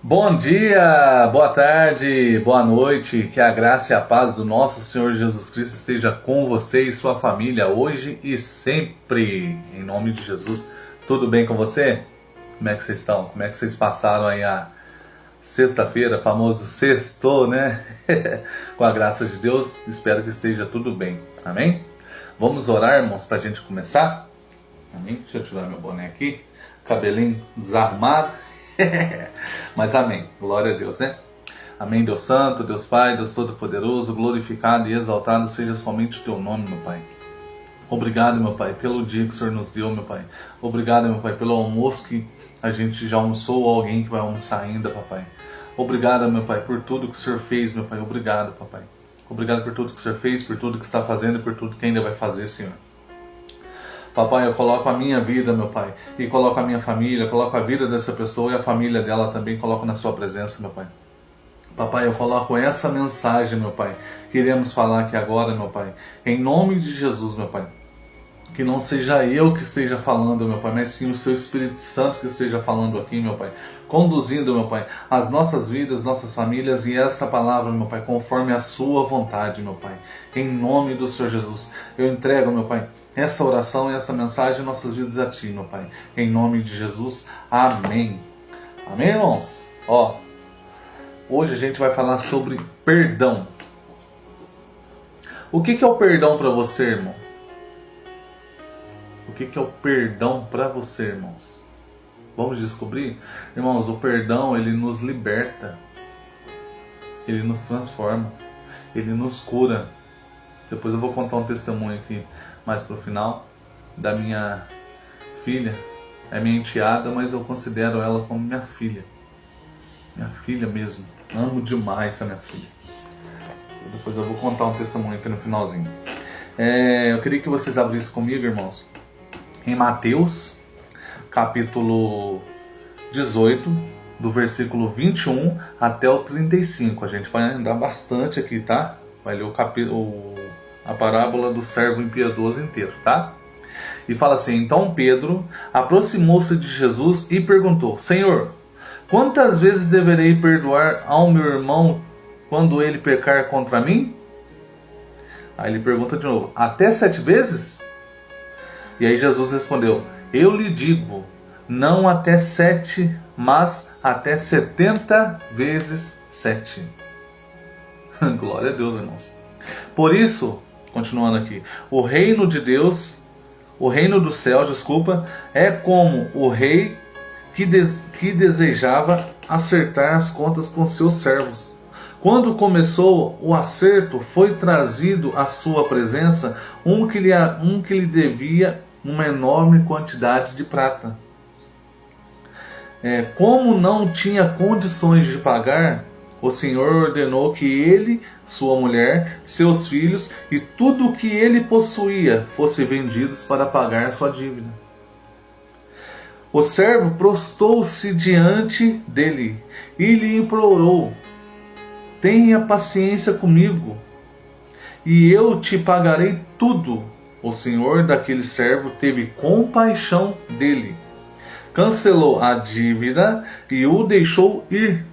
Bom dia, boa tarde, boa noite, que a graça e a paz do nosso Senhor Jesus Cristo esteja com você e sua família hoje e sempre, em nome de Jesus. Tudo bem com você? Como é que vocês estão? Como é que vocês passaram aí a sexta-feira, famoso sextou, né? Com a graça de Deus, espero que esteja tudo bem, amém? Vamos orar, irmãos, para a gente começar? Amém? Deixa eu tirar meu boné aqui, cabelinho desarrumado. Mas amém, glória a Deus, né? Amém, Deus Santo, Deus Pai, Deus Todo-Poderoso, glorificado e exaltado seja somente o Teu nome, meu Pai. Obrigado, meu Pai, pelo dia que o Senhor nos deu, meu Pai. Obrigado, meu Pai, pelo almoço que a gente já almoçou ou alguém que vai almoçar ainda, papai. Obrigado, meu Pai, por tudo que o Senhor fez, meu Pai. Obrigado, papai. Obrigado por tudo que o Senhor fez, por tudo que está fazendo e por tudo que ainda vai fazer, Senhor. Papai, eu coloco a minha vida, meu Pai, e coloco a minha família, coloco a vida dessa pessoa e a família dela também, coloco na sua presença, meu Pai. Papai, eu coloco essa mensagem, meu Pai, que iremos falar aqui agora, meu Pai, em nome de Jesus, meu Pai. Que não seja eu que esteja falando, meu Pai, mas sim o Seu Espírito Santo que esteja falando aqui, meu Pai. Conduzindo, meu Pai, as nossas vidas, nossas famílias e essa palavra, meu Pai, conforme a Sua vontade, meu Pai. Em nome do Senhor Jesus, eu entrego, meu Pai, essa oração e essa mensagem em nossas vidas a Ti, meu Pai. Em nome de Jesus, amém. Amém, irmãos? Hoje a gente vai falar sobre perdão. O que é o perdão para você, irmão? O que é o perdão para você, irmãos? Vamos descobrir? Irmãos, o perdão, ele nos liberta. Ele nos transforma. Ele nos cura. Depois eu vou contar um testemunho aqui mais pro final da minha filha. É minha enteada, mas eu considero ela como minha filha. Minha filha mesmo. Amo demais essa minha filha. Depois eu vou contar um testemunho aqui no finalzinho. Eu queria que vocês abrissem comigo, irmãos, em Mateus, capítulo 18, do versículo 21 até o 35. A gente vai andar bastante aqui, tá? Vai ler a parábola do servo impiedoso inteiro, tá? E fala assim: então Pedro aproximou-se de Jesus e perguntou: Senhor, quantas vezes deverei perdoar ao meu irmão quando ele pecar contra mim? Aí ele pergunta de novo: até 7 vezes? E aí Jesus respondeu: eu lhe digo, não até 7, mas até 70 vezes 7. Glória a Deus, irmãos. Por isso, continuando aqui, o reino de Deus, o reino dos céus, é como o rei que desejava acertar as contas com seus servos. Quando começou o acerto, foi trazido à sua presença um que lhe devia uma enorme quantidade de prata. Como não tinha condições de pagar, o Senhor ordenou que ele, sua mulher, seus filhos e tudo o que ele possuía fosse vendidos para pagar sua dívida. O servo prostou-se diante dele e lhe implorou: tenha paciência comigo, e eu te pagarei tudo. O senhor daquele servo teve compaixão dele, cancelou a dívida e o deixou ir.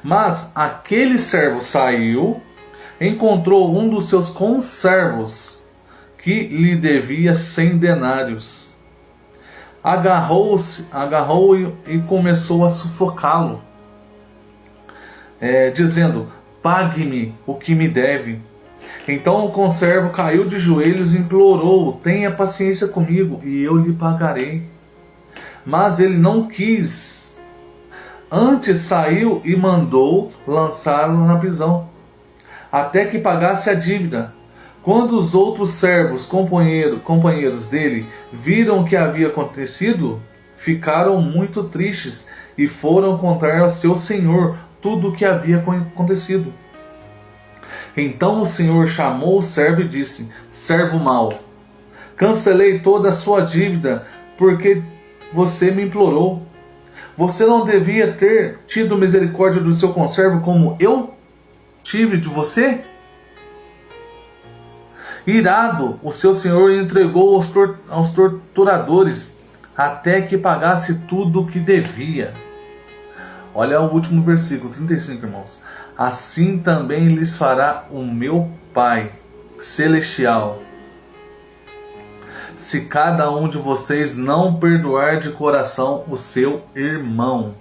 Mas aquele servo saiu, encontrou um dos seus conservos que lhe devia 100 denários. Agarrou-o e começou a sufocá-lo, dizendo: pague-me o que me deve. Então o conservo caiu de joelhos e implorou: tenha paciência comigo e eu lhe pagarei. Mas ele não quis. Antes saiu e mandou lançá-lo na prisão, até que pagasse a dívida. Quando os outros servos, companheiros dele, viram o que havia acontecido, ficaram muito tristes e foram contar ao seu senhor tudo o que havia acontecido. Então o Senhor chamou o servo e disse: servo mau, cancelei toda a sua dívida porque você me implorou. Você não devia ter tido misericórdia do seu conservo como eu tive de você? Irado, o seu senhor entregou aos torturadores até que pagasse tudo o que devia. Olha o último versículo, 35, irmãos. Assim também lhes fará o meu Pai celestial, se cada um de vocês não perdoar de coração o seu irmão.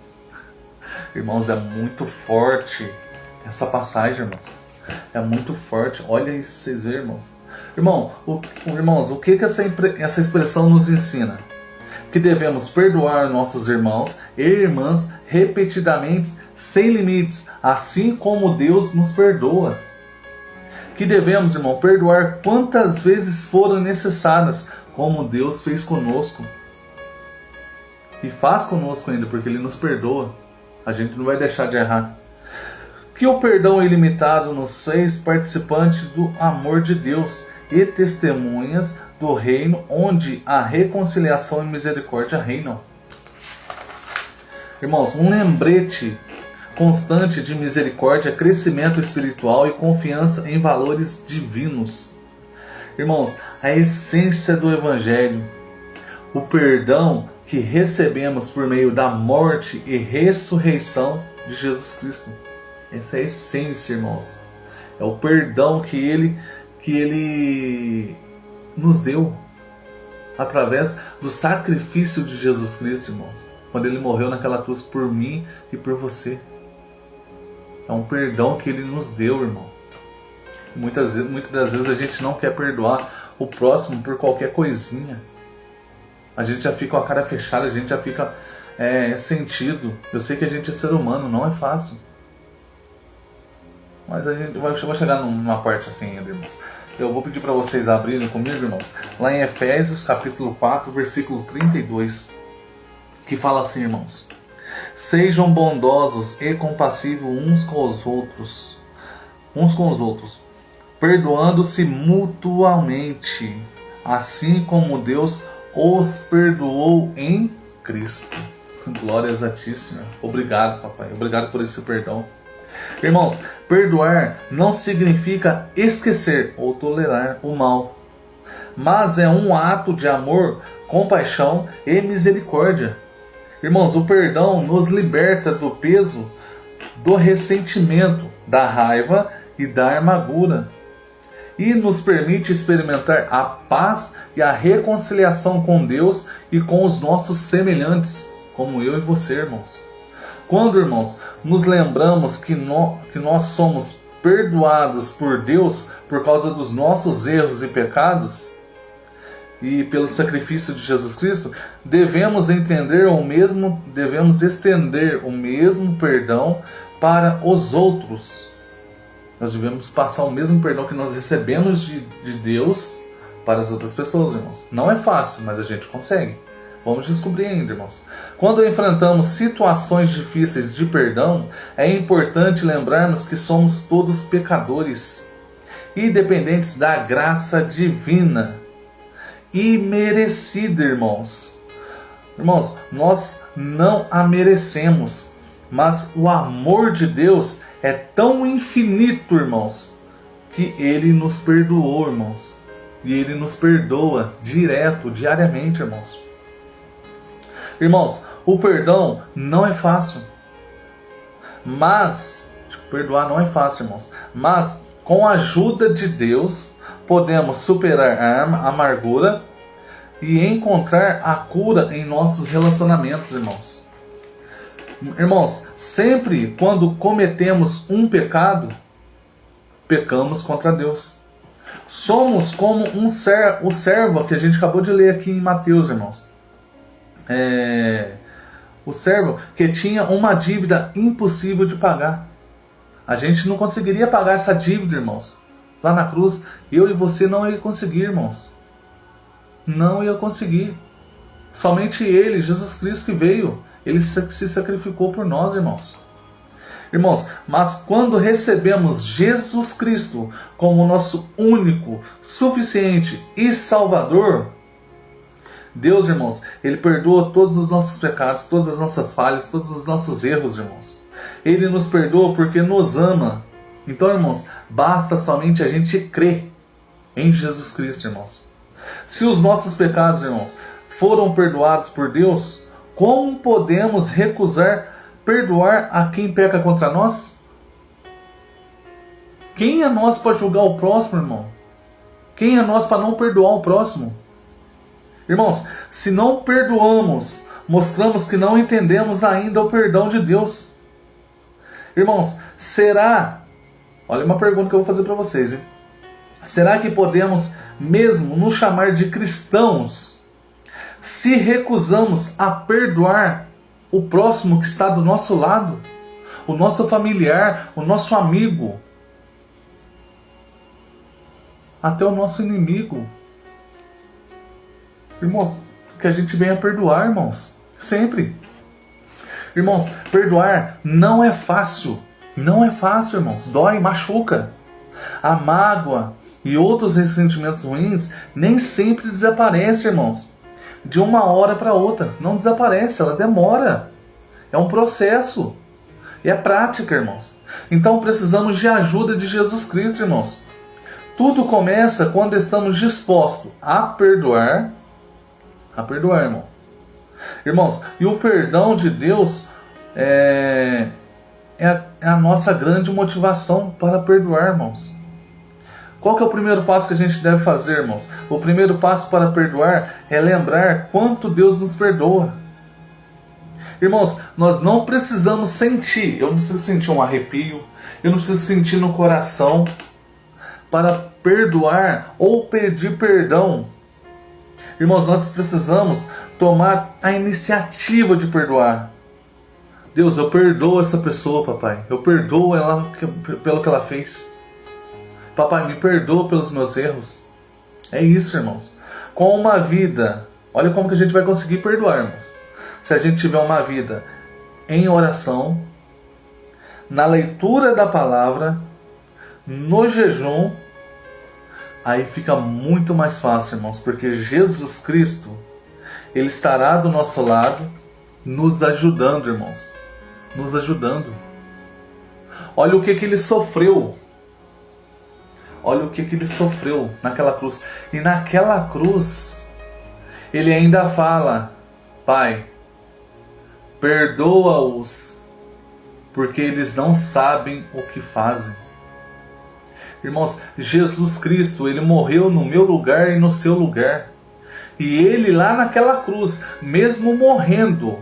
Irmãos, é muito forte essa passagem, irmãos. É muito forte. Olha isso para vocês verem, irmãos. Irmãos, o que essa expressão nos ensina? Que devemos perdoar nossos irmãos e irmãs repetidamente, sem limites, assim como Deus nos perdoa. Que devemos, irmão, perdoar quantas vezes forem necessárias, como Deus fez conosco. E faz conosco ainda, porque Ele nos perdoa. A gente não vai deixar de errar. Que o perdão ilimitado nos fez participantes do amor de Deus e testemunhas do reino onde a reconciliação e misericórdia reinam. Irmãos, um lembrete constante de misericórdia, crescimento espiritual e confiança em valores divinos. Irmãos, a essência do Evangelho, o perdão que recebemos por meio da morte e ressurreição de Jesus Cristo. Essa é a essência, irmãos. É o perdão que Ele nos deu através do sacrifício de Jesus Cristo, irmãos. Quando Ele morreu naquela cruz por mim e por você. É um perdão que Ele nos deu, irmão. Muitas das vezes a gente não quer perdoar o próximo por qualquer coisinha. A gente já fica com a cara fechada, a gente já fica sentido. Eu sei que a gente é ser humano, não é fácil. Mas a gente vai chegar numa parte assim ainda, irmãos. Eu vou pedir para vocês abrirem comigo, irmãos, lá em Efésios, capítulo 4, versículo 32, que fala assim, irmãos: sejam bondosos e compassivos uns com os outros, perdoando-se mutuamente, assim como Deus os perdoou em Cristo. Glórias a Ti, Senhor. Obrigado, papai. Obrigado por esse perdão. Irmãos, perdoar não significa esquecer ou tolerar o mal, mas é um ato de amor, compaixão e misericórdia. Irmãos, o perdão nos liberta do peso do ressentimento, da raiva e da amargura, e nos permite experimentar a paz e a reconciliação com Deus e com os nossos semelhantes, como eu e você, irmãos. Quando, irmãos, nos lembramos que nós somos perdoados por Deus por causa dos nossos erros e pecados, e pelo sacrifício de Jesus Cristo, devemos estender o mesmo perdão para os outros. Nós devemos passar o mesmo perdão que nós recebemos de Deus para as outras pessoas, irmãos. Não é fácil, mas a gente consegue. Vamos descobrir ainda, irmãos. Quando enfrentamos situações difíceis de perdão, é importante lembrarmos que somos todos pecadores e dependentes da graça divina e merecida, irmãos. Irmãos, nós não a merecemos, mas o amor de Deus é tão infinito, irmãos, que Ele nos perdoou, irmãos. E Ele nos perdoa diariamente, irmãos. Irmãos, o perdão não é fácil. Perdoar não é fácil, irmãos. Mas, com a ajuda de Deus, podemos superar a amargura e encontrar a cura em nossos relacionamentos, irmãos. Irmãos, sempre quando cometemos um pecado, pecamos contra Deus. Somos como o servo que a gente acabou de ler aqui em Mateus, irmãos. O servo que tinha uma dívida impossível de pagar. A gente não conseguiria pagar essa dívida, irmãos. Lá na cruz, eu e você não ia conseguir, irmãos. Não ia conseguir. Somente Ele, Jesus Cristo, que veio. Ele se sacrificou por nós, irmãos. Irmãos, mas quando recebemos Jesus Cristo como nosso único, suficiente e Salvador, Deus, irmãos, Ele perdoa todos os nossos pecados, todas as nossas falhas, todos os nossos erros, irmãos. Ele nos perdoa porque nos ama. Então, irmãos, basta somente a gente crer em Jesus Cristo, irmãos. Se os nossos pecados, irmãos, foram perdoados por Deus, como podemos recusar perdoar a quem peca contra nós? Quem é nós para julgar o próximo, irmão? Quem é nós para não perdoar o próximo? Irmãos, se não perdoamos, mostramos que não entendemos ainda o perdão de Deus. Irmãos, será... Olha uma pergunta que eu vou fazer para vocês, hein? Será que podemos mesmo nos chamar de cristãos se recusamos a perdoar o próximo que está do nosso lado? O nosso familiar, o nosso amigo, até o nosso inimigo. Irmãos, que a gente venha perdoar, irmãos. Sempre. Irmãos, perdoar não é fácil. Não é fácil, irmãos. Dói, machuca. A mágoa e outros ressentimentos ruins nem sempre desaparecem, irmãos. De uma hora para outra. Não desaparece, ela demora. É um processo. E é prática, irmãos. Então precisamos de ajuda de Jesus Cristo, irmãos. Tudo começa quando estamos dispostos a perdoar. A perdoar, irmão. Irmãos, e o perdão de Deus é a nossa grande motivação para perdoar, irmãos. Qual que é o primeiro passo que a gente deve fazer, irmãos? O primeiro passo para perdoar é lembrar quanto Deus nos perdoa. Irmãos, nós não precisamos sentir, eu não preciso sentir um arrepio, eu não preciso sentir no coração para perdoar ou pedir perdão. Irmãos, nós precisamos tomar a iniciativa de perdoar. Deus, eu perdoo essa pessoa, papai. Eu perdoo ela pelo que ela fez. Papai, me perdoa pelos meus erros. É isso, irmãos. Com uma vida, olha como que a gente vai conseguir perdoar, irmãos. Se a gente tiver uma vida em oração, na leitura da palavra, no jejum, aí fica muito mais fácil, irmãos, porque Jesus Cristo, Ele estará do nosso lado, nos ajudando, irmãos. Nos ajudando. Olha o que Ele sofreu. Olha o que Ele sofreu naquela cruz. E naquela cruz, Ele ainda fala: Pai, perdoa-os, porque eles não sabem o que fazem. Irmãos, Jesus Cristo, Ele morreu no meu lugar e no seu lugar. E Ele lá naquela cruz, mesmo morrendo,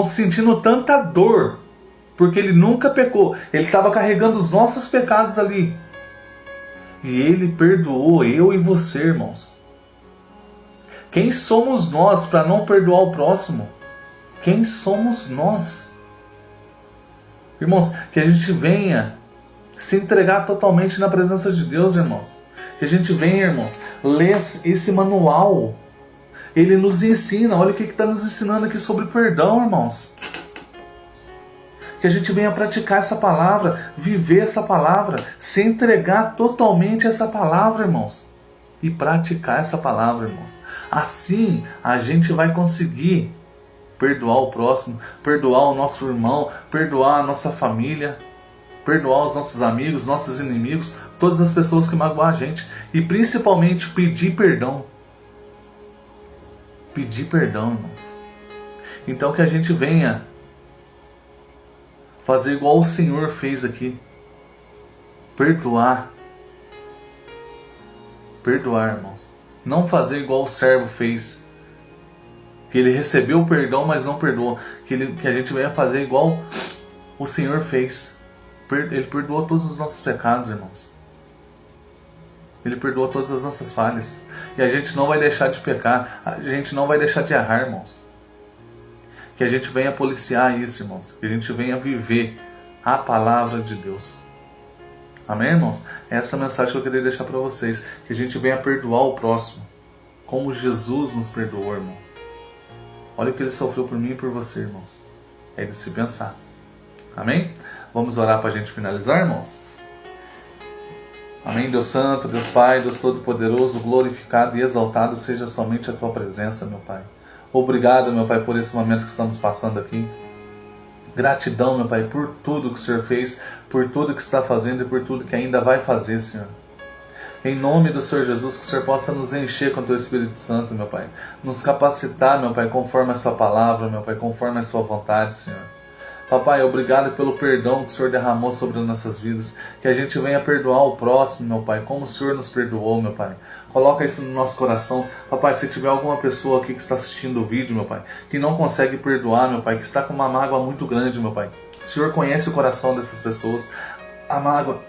sentindo tanta dor, porque Ele nunca pecou, Ele estava carregando os nossos pecados ali. E Ele perdoou eu e você, irmãos. Quem somos nós para não perdoar o próximo? Quem somos nós? Irmãos, que a gente venha se entregar totalmente na presença de Deus, irmãos. Que a gente venha, irmãos, ler esse manual. Ele nos ensina, olha o que está nos ensinando aqui sobre perdão, irmãos. Que a gente venha praticar essa palavra, viver essa palavra, se entregar totalmente a essa palavra, irmãos. E praticar essa palavra, irmãos. Assim a gente vai conseguir perdoar o próximo, perdoar o nosso irmão, perdoar a nossa família, perdoar os nossos amigos, nossos inimigos, todas as pessoas que magoam a gente. E principalmente pedir perdão. Pedir perdão, irmãos. Então que a gente venha fazer igual o Senhor fez aqui. Perdoar. Perdoar, irmãos. Não fazer igual o servo fez. Que ele recebeu o perdão, mas não perdoou. Que a gente venha fazer igual o Senhor fez. Ele perdoou todos os nossos pecados, irmãos. Ele perdoou todas as nossas falhas. E a gente não vai deixar de pecar. A gente não vai deixar de errar, irmãos. Que a gente venha policiar isso, irmãos. Que a gente venha viver a palavra de Deus. Amém, irmãos? Essa é a mensagem que eu queria deixar para vocês. Que a gente venha perdoar o próximo. Como Jesus nos perdoou, irmão. Olha o que Ele sofreu por mim e por você, irmãos. É de se pensar. Amém? Vamos orar para a gente finalizar, irmãos? Amém, Deus Santo, Deus Pai, Deus Todo-Poderoso, glorificado e exaltado seja somente a Tua presença, meu Pai. Obrigado, meu Pai, por esse momento que estamos passando aqui. Gratidão, meu Pai, por tudo que o Senhor fez, por tudo que está fazendo e por tudo que ainda vai fazer, Senhor. Em nome do Senhor Jesus, que o Senhor possa nos encher com o Teu Espírito Santo, meu Pai. Nos capacitar, meu Pai, conforme a Sua palavra, meu Pai, conforme a Sua vontade, Senhor. Papai, obrigado pelo perdão que o Senhor derramou sobre as nossas vidas. Que a gente venha perdoar o próximo, meu Pai, como o Senhor nos perdoou, meu Pai. Coloca isso no nosso coração. Papai, se tiver alguma pessoa aqui que está assistindo o vídeo, meu Pai, que não consegue perdoar, meu Pai, que está com uma mágoa muito grande, meu Pai. O Senhor conhece o coração dessas pessoas. A mágoa,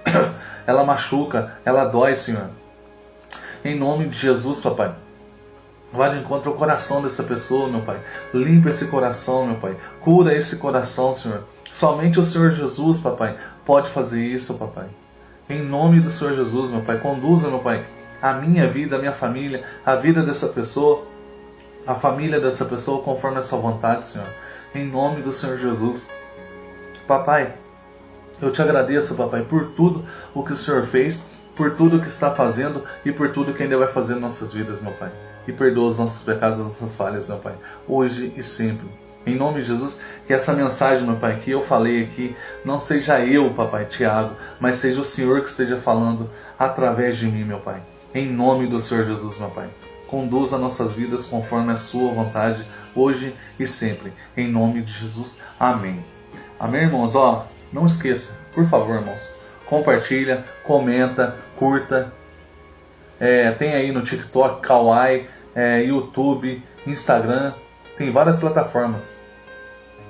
ela machuca, ela dói, Senhor. Em nome de Jesus, Papai. Vá de encontro ao coração dessa pessoa, meu Pai. Limpa esse coração, meu Pai. Cura esse coração, Senhor. Somente o Senhor Jesus, Papai, pode fazer isso, Papai. Em nome do Senhor Jesus, meu Pai. Conduza, meu Pai, a minha vida, a minha família, a vida dessa pessoa, a família dessa pessoa, conforme a sua vontade, Senhor. Em nome do Senhor Jesus. Papai, eu te agradeço, Papai, por tudo o que o Senhor fez, por tudo o que está fazendo e por tudo que ainda vai fazer em nossas vidas, meu Pai. E perdoa os nossos pecados, as nossas falhas, meu Pai, hoje e sempre. Em nome de Jesus, que essa mensagem, meu Pai, que eu falei aqui, não seja eu, Papai, Tiago, mas seja o Senhor que esteja falando através de mim, meu Pai. Em nome do Senhor Jesus, meu Pai. Conduza nossas vidas conforme a sua vontade, hoje e sempre. Em nome de Jesus. Amém. Amém, irmãos? Ó, não esqueça, por favor, irmãos, compartilha, comenta, curta. Tem aí no TikTok, Kawaii, YouTube, Instagram, tem várias plataformas.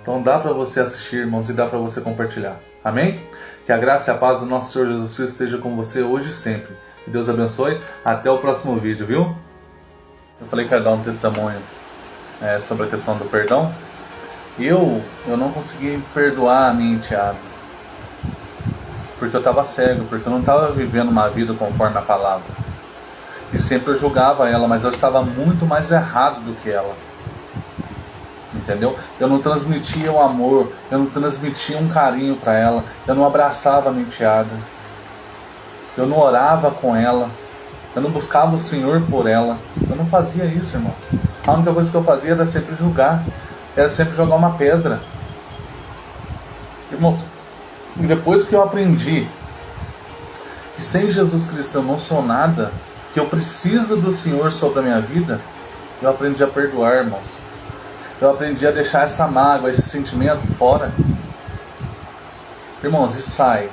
Então dá para você assistir, irmãos, e dá para você compartilhar. Amém? Que a graça e a paz do nosso Senhor Jesus Cristo esteja com você hoje e sempre. Que Deus abençoe. Até o próximo vídeo, viu? Eu falei que ia dar um testemunho sobre a questão do perdão. Eu não consegui perdoar a minha enteada. Porque eu estava cego, porque eu não estava vivendo uma vida conforme a palavra. E sempre eu julgava ela, mas eu estava muito mais errado do que ela. Entendeu? Eu não transmitia o amor, eu não transmitia um carinho para ela, eu não abraçava a minha enteada, eu não orava com ela, eu não buscava o Senhor por ela, eu não fazia isso, irmão. A única coisa que eu fazia era sempre julgar, era sempre jogar uma pedra. Irmãos, depois que eu aprendi que sem Jesus Cristo eu não sou nada, que eu preciso do Senhor sobre a minha vida, eu aprendi a perdoar, irmãos. Eu aprendi a deixar essa mágoa, esse sentimento fora. Irmãos, e sai,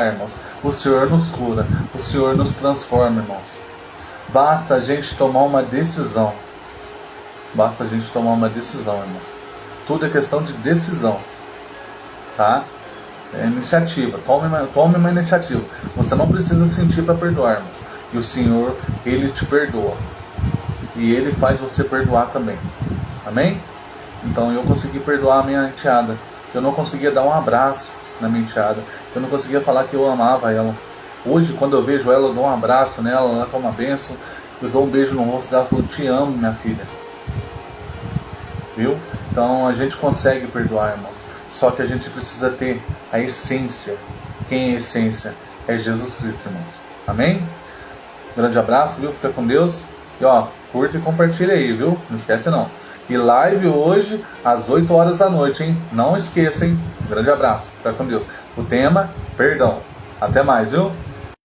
irmãos. O Senhor nos cura, o Senhor nos transforma, irmãos. Basta a gente tomar uma decisão. Basta a gente tomar uma decisão, irmãos. Tudo é questão de decisão, tá? É iniciativa, tome uma iniciativa. Você não precisa sentir para perdoar, irmãos. E o Senhor, Ele te perdoa. E Ele faz você perdoar também. Amém? Então eu consegui perdoar a minha enteada. Eu não conseguia dar um abraço na minha enteada. Eu não conseguia falar que eu amava ela. Hoje, quando eu vejo ela, eu dou um abraço nela, ela toma uma bênção. Eu dou um beijo no rosto dela e falo, te amo, minha filha. Viu? Então a gente consegue perdoar, irmãos. Só que a gente precisa ter a essência. Quem é a essência? É Jesus Cristo, irmãos. Amém? Grande abraço, viu? Fica com Deus. E ó, curta e compartilha aí, viu? Não esquece não. E live hoje às 8 horas da noite, hein? Não esqueça, hein? Grande abraço. Fica com Deus. O tema, perdão. Até mais, viu?